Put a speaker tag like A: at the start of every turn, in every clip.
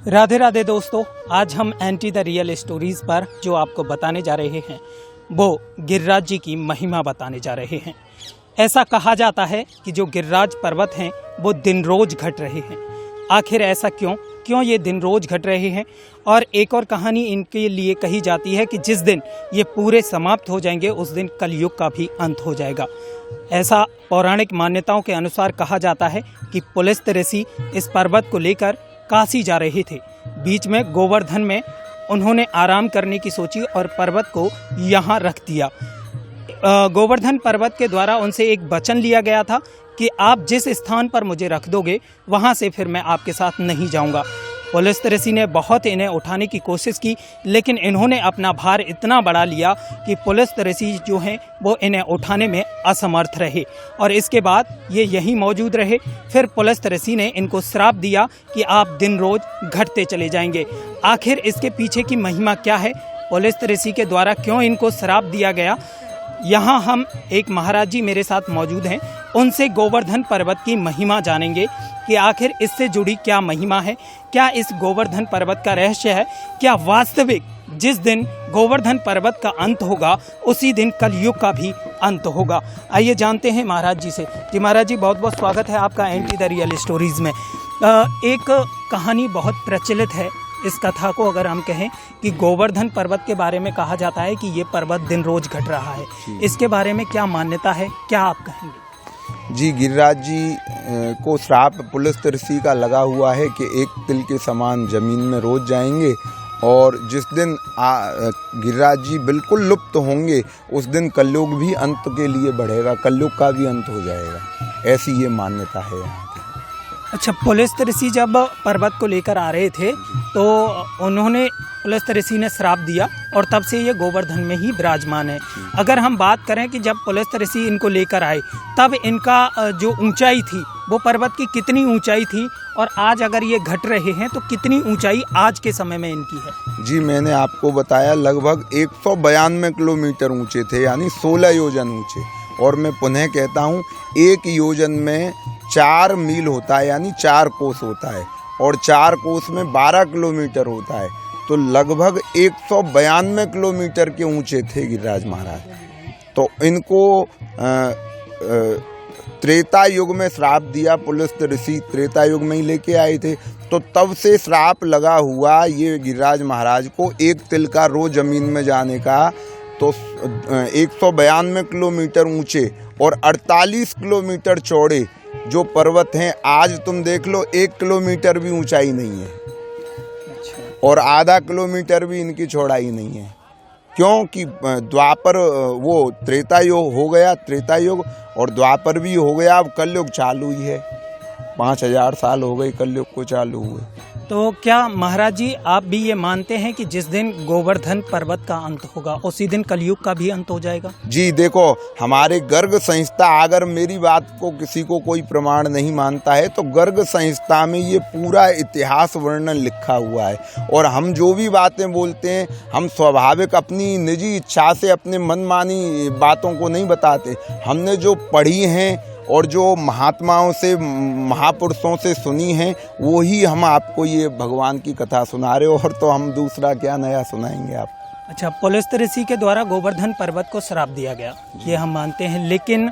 A: राधे राधे दोस्तों, आज हम एंटी द रियल स्टोरीज पर जो आपको बताने जा रहे हैं वो गिरिराज जी की महिमा बताने जा रहे हैं। ऐसा कहा जाता है कि जो गिरिराज पर्वत हैं वो दिन रोज घट रहे हैं। आखिर ऐसा क्यों ये दिन रोज घट रहे हैं? और एक और कहानी इनके लिए कही जाती है कि जिस दिन ये पूरे समाप्त हो जाएंगे उस दिन कलयुग का भी अंत हो जाएगा। ऐसा पौराणिक मान्यताओं के अनुसार कहा जाता है कि पुलस्त्य ऋषि इस पर्वत को लेकर काशी जा रहे थे। बीच में गोवर्धन में उन्होंने आराम करने की सोची और पर्वत को यहाँ रख दिया। गोवर्धन पर्वत के द्वारा उनसे एक वचन लिया गया था कि आप जिस स्थान पर मुझे रख दोगे वहाँ से फिर मैं आपके साथ नहीं जाऊँगा। पुलस्त्य ऋषि ने बहुत इन्हें उठाने की कोशिश की, लेकिन इन्होंने अपना भार इतना बढ़ा लिया कि पुलस्त्य ऋषि जो हैं वो इन्हें उठाने में असमर्थ रहे और इसके बाद ये यहीं मौजूद रहे। फिर पुलस्त्य ऋषि ने इनको श्राप दिया कि आप दिन रोज घटते चले जाएंगे। आखिर इसके पीछे की महिमा क्या है? पुलस्त्य ऋषि के द्वारा क्यों इनको श्राप दिया गया? यहाँ हम एक महाराज जी मेरे साथ मौजूद हैं, उनसे गोवर्धन पर्वत की महिमा जानेंगे कि आखिर इससे जुड़ी क्या महिमा है, क्या इस गोवर्धन पर्वत का रहस्य है, क्या वास्तविक जिस दिन गोवर्धन पर्वत का अंत होगा उसी दिन कलयुग का भी अंत होगा। आइए जानते हैं महाराज जी से। जी महाराज जी, बहुत बहुत स्वागत है आपका एंटी द रियल स्टोरीज़ में। एक कहानी बहुत प्रचलित है, इस कथा को अगर हम कहें कि गोवर्धन पर्वत के बारे में कहा जाता है कि ये पर्वत दिन रोज घट रहा है, इसके बारे में क्या मान्यता है, क्या आप कहेंगे?
B: जी, गिरिराज जी को श्राप पुलस्त्य ऋषि का लगा हुआ है कि एक तिल के समान जमीन में रोज जाएंगे और जिस दिन गिरिराज जी बिल्कुल लुप्त होंगे उस दिन कलयुग भी अंत के लिए बढ़ेगा, कलयुग का भी अंत हो जाएगा। ऐसी ये मान्यता है यहाँ की।
A: अच्छा, पुलस्त्य ऋषि जब पर्वत को लेकर आ रहे थे तो उन्होंने पुलस्त्य ऋषि ने श्राप दिया और तब से ये गोवर्धन में ही विराजमान है। अगर हम बात करें कि जब पुलस्त्य ऋषि इनको लेकर आए तब इनका जो ऊंचाई थी वो पर्वत की कितनी ऊंचाई थी और आज अगर ये घट रहे हैं तो कितनी ऊंचाई आज के समय में इनकी है?
B: जी, मैंने आपको बताया लगभग 192 किलोमीटर ऊंचे थे, यानी 16 योजन ऊंचे। और मैं पुनः कहता हूँ, एक योजन में 4 मील होता है, यानी 4 कोस होता है और 4 कोस में 12 किलोमीटर होता है, तो लगभग 192 किलोमीटर के ऊंचे थे गिरिराज महाराज। तो इनको त्रेता युग में श्राप दिया, पुलस्त्य ऋषि त्रेता युग में ही लेके आए थे, तो तब से श्राप लगा हुआ ये गिरिराज महाराज को एक तिल का रोज जमीन में जाने का। तो 192 किलोमीटर ऊंचे और 48 किलोमीटर चौड़े जो पर्वत हैं, आज तुम देख लो 1 किलोमीटर भी ऊंचाई नहीं है और आधा किलोमीटर भी इनकी चौड़ाई नहीं है, क्योंकि द्वापर वो त्रेता युग हो गया, त्रेता युग और द्वापर भी हो गया, अब कलयुग चालू ही है। 5000 साल हो गए कलयुग को चालू हुए।
A: तो क्या महाराज जी आप भी ये मानते हैं कि जिस दिन गोवर्धन पर्वत का अंत होगा उसी दिन कलयुग का भी अंत हो जाएगा? जी
B: देखो, हमारे गर्ग संहिता, अगर मेरी बात को किसी को कोई प्रमाण नहीं मानता है तो गर्ग संहिता में ये पूरा इतिहास वर्णन लिखा हुआ है और हम जो भी बातें बोलते हैं हम स्वाभाविक अपनी निजी इच्छा से अपने मनमानी बातों को नहीं बताते। हमने जो पढ़ी हैं और जो महात्माओं से, महापुरुषों से सुनी हैं वो ही हम आपको ये भगवान की कथा सुना रहे हो, और तो हम दूसरा क्या नया सुनाएंगे आप।
A: अच्छा, पुलस्त्य ऋषि के द्वारा गोवर्धन पर्वत को श्राप दिया गया, ये हम मानते हैं, लेकिन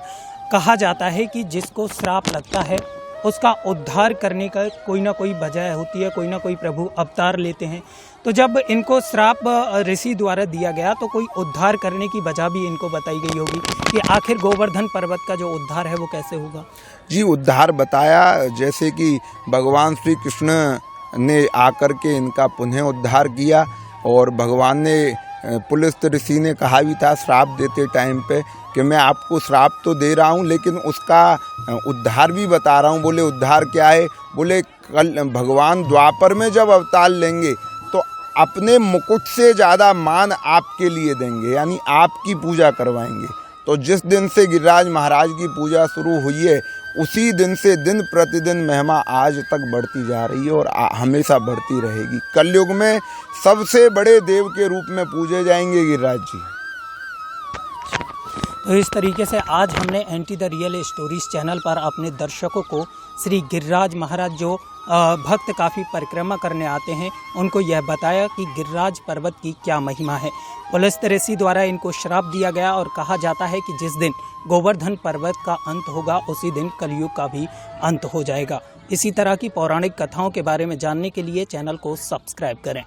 A: कहा जाता है कि जिसको श्राप लगता है उसका उद्धार करने का कोई ना कोई वजह होती है, कोई ना कोई प्रभु अवतार लेते हैं। तो जब इनको श्राप ऋषि द्वारा दिया गया तो कोई उद्धार करने की वजह भी इनको बताई गई होगी कि आखिर गोवर्धन पर्वत का जो उद्धार है वो कैसे होगा? जी,
B: उद्धार बताया, जैसे कि भगवान श्री कृष्ण ने आकर के इनका पुनः उद्धार किया और भगवान ने पुलस्त्य ऋषि ने कहा भी था श्राप देते टाइम पे कि मैं आपको श्राप तो दे रहा हूँ लेकिन उसका उद्धार भी बता रहा हूँ। बोले उद्धार क्या है? बोले कल भगवान द्वापर में जब अवतार लेंगे तो अपने मुकुट से ज़्यादा मान आपके लिए देंगे, यानी आपकी पूजा करवाएंगे। तो जिस दिन से गिरिराज महाराज की पूजा शुरू हुई है उसी दिन से दिन प्रतिदिन महिमा आज तक बढ़ती जा रही है और हमेशा बढ़ती रहेगी। कलयुग में सबसे बड़े देव के रूप में पूजे जाएंगे गिरिराज जी।
A: तो इस तरीके से आज हमने anti the real stories channel पर अपने दर्शकों को श्री गिरिराज महाराज जो भक्त काफ़ी परिक्रमा करने आते हैं उनको यह बताया कि गिरिराज पर्वत की क्या महिमा है। पुलस्त्य ऋषि द्वारा इनको श्राप दिया गया और कहा जाता है कि जिस दिन गोवर्धन पर्वत का अंत होगा उसी दिन कलयुग का भी अंत हो जाएगा। इसी तरह की पौराणिक कथाओं के बारे में जानने के लिए चैनल को सब्सक्राइब करें।